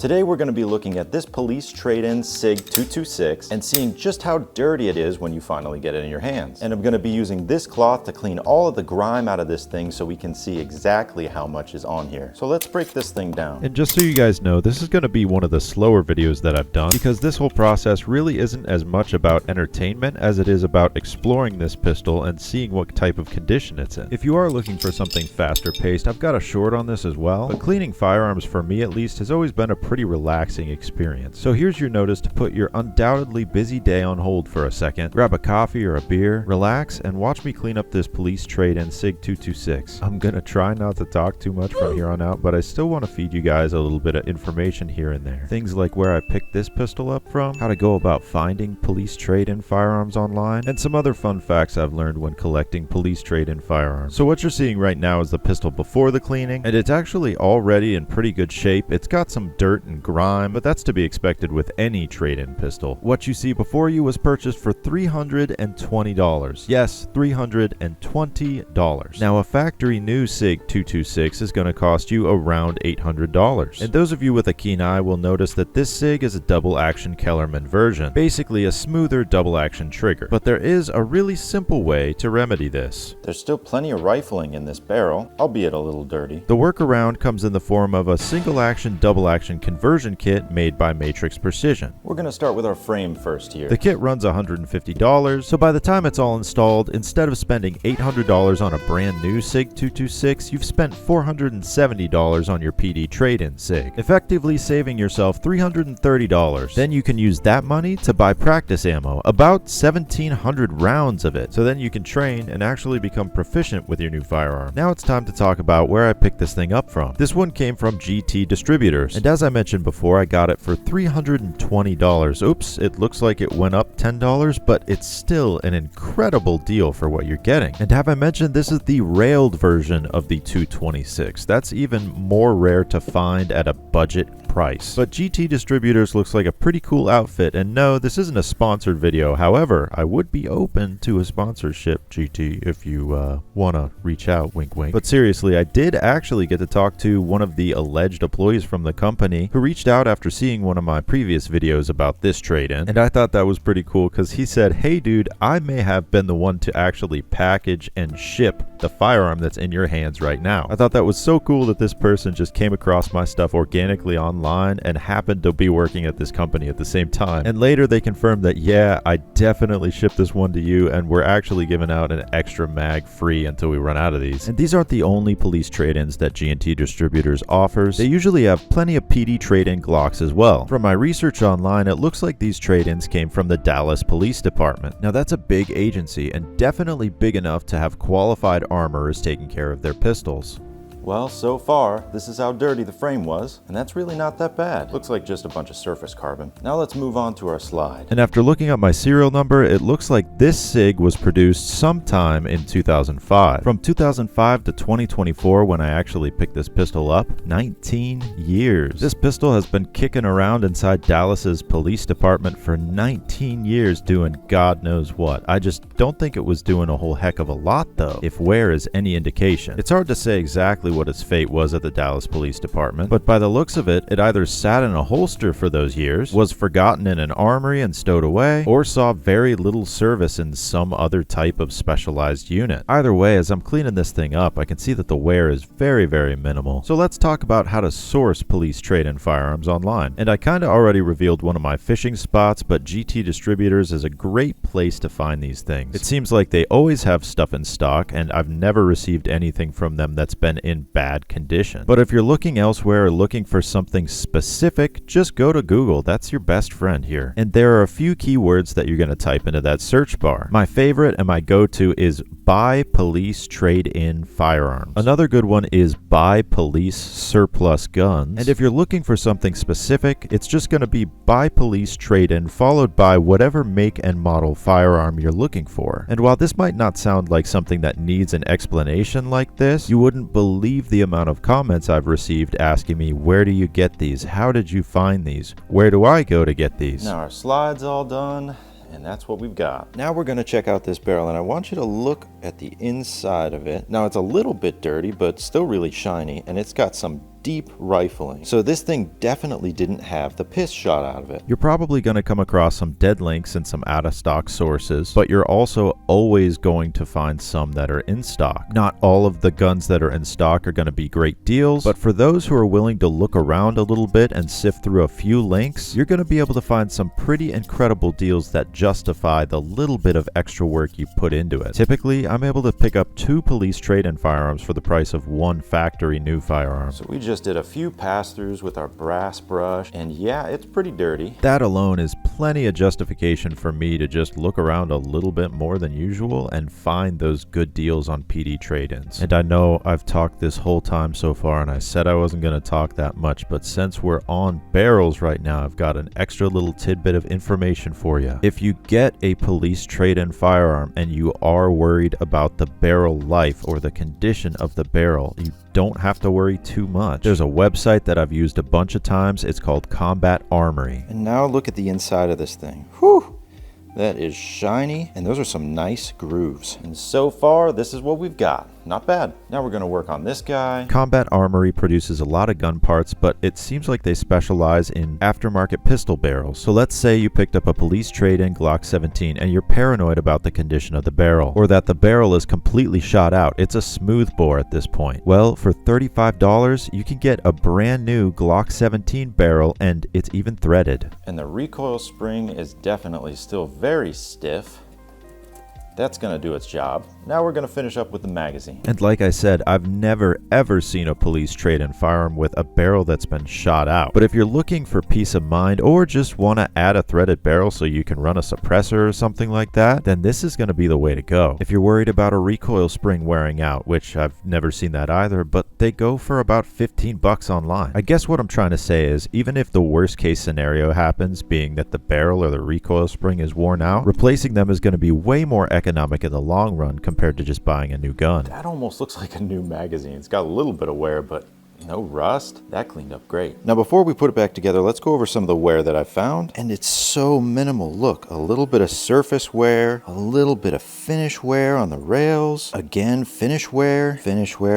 Today we're going to be looking at this police trade-in SIG 226 and seeing just how dirty it is when you finally get it in your hands. And I'm going to be using this cloth to clean all of the grime out of this thing so we can see exactly how much is on here. So let's break this thing down. And just so you guys know, this is going to be one of the slower videos that I've done because this whole process really isn't as much about entertainment as it is about exploring this pistol and seeing what type of condition it's in. If you are looking for something faster paced, I've got a short on this as well, but cleaning firearms for me at least has always been a pretty relaxing experience. So here's your notice to put your undoubtedly busy day on hold for a second, grab a coffee or a beer, relax, and watch me clean up this police trade-in SIG 226. I'm gonna try not to talk too much from here on out, but I still want to feed you guys a little bit of information here and there. Things like where I picked this pistol up from, how to go about finding police trade-in firearms online, and some other fun facts I've learned when collecting police trade-in firearms. So what you're seeing right now is the pistol before the cleaning, and it's actually already in pretty good shape. It's got some dirt and grime, but that's to be expected with any trade-in pistol. What you see before you was purchased for $320. Yes, $320. Now a factory new SIG 226 is going to cost you around $800. And those of you with a keen eye will notice that this SIG is a double action Kellerman version, basically a smoother double action trigger. But there is a really simple way to remedy this. There's still plenty of rifling in this barrel, albeit a little dirty. The workaround comes in the form of a single action double action conversion kit made by Matrix Precision. We're going to start with our frame first here. The kit runs $150, so by the time it's all installed, instead of spending $800 on a brand new SIG 226, you've spent $470 on your PD trade-in SIG, effectively saving yourself $330. Then you can use that money to buy practice ammo, about 1,700 rounds of it, so then you can train and actually become proficient with your new firearm. Now it's time to talk about where I picked this thing up from. This one came from GT Distributors, and as I mentioned before, I got it for $320. Oops, it looks like it went up $10, but it's still an incredible deal for what you're getting. And have I mentioned this is the railed version of the 226? That's even more rare to find at a budget price. But GT Distributors looks like a pretty cool outfit, and no, this isn't a sponsored video. However, I would be open to a sponsorship, GT, if you want to reach out, wink wink. But seriously, I did actually get to talk to one of the alleged employees from the company who reached out after seeing one of my previous videos about this trade-in, and I thought that was pretty cool because he said, hey dude, I may have been the one to actually package and ship the firearm that's in your hands right now. I thought that was so cool that this person just came across my stuff organically online and happened to be working at this company at the same time. And later they confirmed that, yeah, I definitely shipped this one to you, and we're actually giving out an extra mag free until we run out of these. And these aren't the only police trade-ins that G&T Distributors offers. They usually have plenty of PD trade-in Glocks as well. From my research online, it looks like these trade-ins came from the Dallas Police Department. Now that's a big agency and definitely big enough to have qualified armorers taking care of their pistols. Well, so far, this is how dirty the frame was, and that's really not that bad. Looks like just a bunch of surface carbon. Now let's move on to our slide. And after looking up my serial number, it looks like this SIG was produced sometime in 2005. From 2005 to 2024, when I actually picked this pistol up, 19 years. This pistol has been kicking around inside Dallas's police department for 19 years doing God knows what. I just don't think it was doing a whole heck of a lot though, if wear is any indication. It's hard to say exactly what its fate was at the Dallas Police Department, but by the looks of it, it either sat in a holster for those years, was forgotten in an armory and stowed away, or saw very little service in some other type of specialized unit. Either way, as I'm cleaning this thing up, I can see that the wear is very, very minimal. So let's talk about how to source police trade-in firearms online. And I kinda already revealed one of my fishing spots, but GT Distributors is a great place to find these things. It seems like they always have stuff in stock, and I've never received anything from them that's been in bad condition. But if you're looking elsewhere or looking for something specific, just go to Google. That's your best friend here. And there are a few keywords that you're going to type into that search bar. My favorite and my go-to is buy police trade-in firearms. Another good one is buy police surplus guns. And if you're looking for something specific, it's just going to be buy police trade-in followed by whatever make and model firearm you're looking for. And while this might not sound like something that needs an explanation like this, you wouldn't believe the amount of comments I've received asking me, where do you get these? How did you find these? Where do I go to get these? Now our slide's all done, and that's what we've got. Now we're going to check out this barrel, and I want you to look at the inside of it. Now it's a little bit dirty, but still really shiny, and it's got some deep rifling. So this thing definitely didn't have the piss shot out of it. You're probably going to come across some dead links and some out-of-stock sources, but you're also always going to find some that are in stock. Not all of the guns that are in stock are going to be great deals, but for those who are willing to look around a little bit and sift through a few links, you're going to be able to find some pretty incredible deals that justify the little bit of extra work you put into it. Typically, I'm able to pick up 2 police trade-in firearms for the price of 1 factory new firearm. So we just did a few pass-throughs with our brass brush, and yeah, it's pretty dirty. That alone is plenty of justification for me to just look around a little bit more than usual and find those good deals on PD trade-ins. And I know I've talked this whole time so far, and I said I wasn't going to talk that much, but since we're on barrels right now, I've got an extra little tidbit of information for you. If you get a police trade-in firearm and you are worried about the barrel life or the condition of the barrel, you don't have to worry too much. There's a website that I've used a bunch of times. It's called Combat Armory. And now look at the inside of this thing. Whew! That is shiny, and those are some nice grooves. And so far, this is what we've got. Not bad. Now we're going to work on this guy. Combat Armory produces a lot of gun parts, but it seems like they specialize in aftermarket pistol barrels. So let's say you picked up a police trade-in Glock 17 and you're paranoid about the condition of the barrel, or that the barrel is completely shot out. It's a smooth bore at this point. Well, for $35, you can get a brand new Glock 17 barrel, and it's even threaded. And the recoil spring is definitely still very stiff. That's going to do its job. Now we're going to finish up with the magazine. And like I said, I've never ever seen a police trade-in firearm with a barrel that's been shot out. But if you're looking for peace of mind or just want to add a threaded barrel so you can run a suppressor or something like that, then this is going to be the way to go. If you're worried about a recoil spring wearing out, which I've never seen that either, but they go for about 15 bucks online. I guess what I'm trying to say is, even if the worst case scenario happens, being that the barrel or the recoil spring is worn out, replacing them is going to be way more economic in the long run compared to just buying a new gun. That almost looks like a new magazine. It's got a little bit of wear, but no rust. That cleaned up great. Now before we put it back together, let's go over some of the wear that I found. And it's so minimal. Look, a little bit of surface wear, a little bit of finish wear on the rails, again finish wear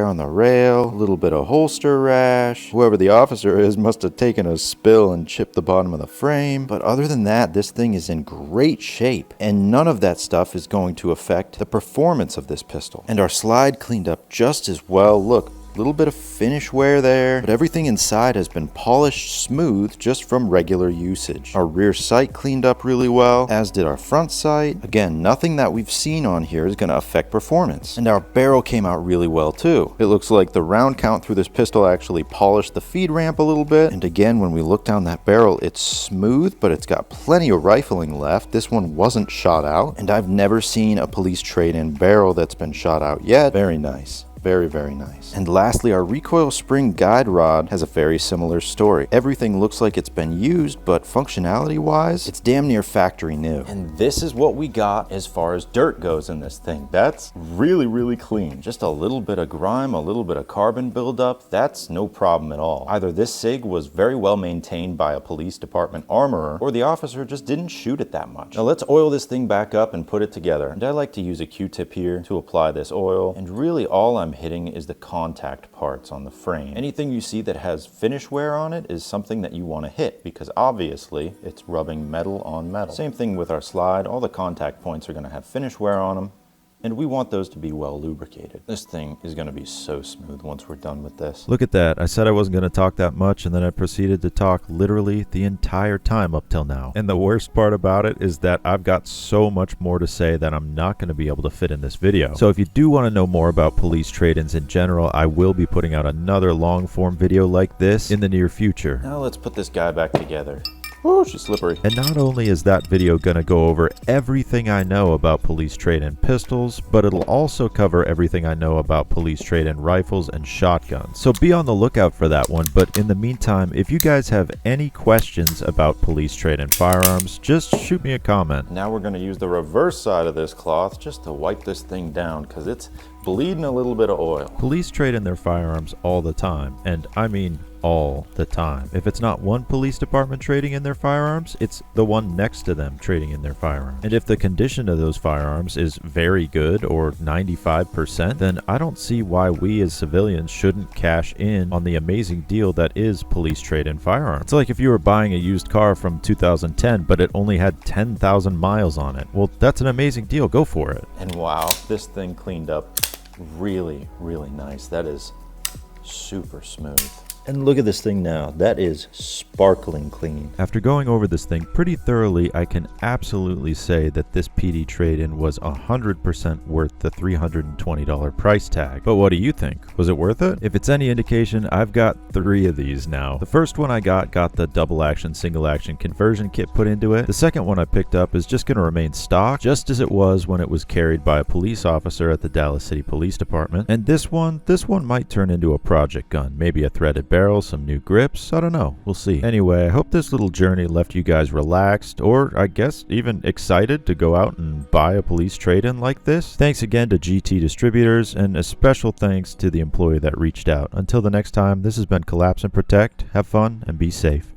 on the rail, a little bit of holster rash. Whoever the officer is must have taken a spill and chipped the bottom of the frame. But other than that, this thing is in great shape, and none of that stuff is going to affect the performance of this pistol. And our slide cleaned up just as well. Look, little bit of finish wear there, but everything inside has been polished smooth just from regular usage. Our rear sight cleaned up really well, as did our front sight. Again, nothing that we've seen on here is going to affect performance. And our barrel came out really well too. It looks like the round count through this pistol actually polished the feed ramp a little bit. And again, when we look down that barrel, it's smooth, but it's got plenty of rifling left. This one wasn't shot out, and I've never seen a police trade-in barrel that's been shot out yet. Very nice. Very, very nice. And lastly, our recoil spring guide rod has a very similar story. Everything looks like it's been used, but functionality-wise, it's damn near factory new. And this is what we got as far as dirt goes in this thing. That's really, really clean. Just a little bit of grime, a little bit of carbon buildup. That's no problem at all. Either this SIG was very well maintained by a police department armorer, or the officer just didn't shoot it that much. Now let's oil this thing back up and put it together. And I like to use a Q-tip here to apply this oil. And really all I'm hitting is the contact parts on the frame. Anything you see that has finish wear on it is something that you want to hit, because obviously it's rubbing metal on metal. Same thing with our slide. All the contact points are going to have finish wear on them, and we want those to be well lubricated. This thing is going to be so smooth once we're done with this. Look at that. I said I wasn't going to talk that much, and then I proceeded to talk literally the entire time up till now. And the worst part about it is that I've got so much more to say that I'm not going to be able to fit in this video. So if you do want to know more about police trade-ins in general, I will be putting out another long-form video like this in the near future. Now let's put this guy back together. Oh, she's slippery. And not only is that video gonna go over everything I know about police trade-in pistols, but it'll also cover everything I know about police trade-in rifles and shotguns. So be on the lookout for that one. But in the meantime, if you guys have any questions about police trade-in firearms, just shoot me a comment. Now we're gonna use the reverse side of this cloth just to wipe this thing down, because it's bleeding a little bit of oil. Police trade in their firearms all the time, and I mean all the time. If it's not one police department trading in their firearms, it's the one next to them trading in their firearms. And if the condition of those firearms is very good or 95%, then I don't see why we as civilians shouldn't cash in on the amazing deal that is police trade-in firearms. It's like if you were buying a used car from 2010, but it only had 10,000 miles on it. Well, that's an amazing deal. Go for it. And wow, this thing cleaned up really, really nice. That is super smooth. And look at this thing now. That is sparkling clean. After going over this thing pretty thoroughly, I can absolutely say that this PD trade-in was 100% worth the $320 price tag. But what do you think? Was it worth it? If it's any indication, I've got 3 of these now. The first one I got the double action, single action conversion kit put into it. The second one I picked up is just going to remain stock, just as it was when it was carried by a police officer at the Dallas City Police Department. And this one might turn into a project gun, maybe a threaded barrel, some new grips, I don't know, we'll see. Anyway, I hope this little journey left you guys relaxed, or I guess even excited to go out and buy a police trade-in like this. Thanks again to GT Distributors, and a special thanks to the employee that reached out. Until the next time, this has been Collapse and Protect. Have fun and be safe.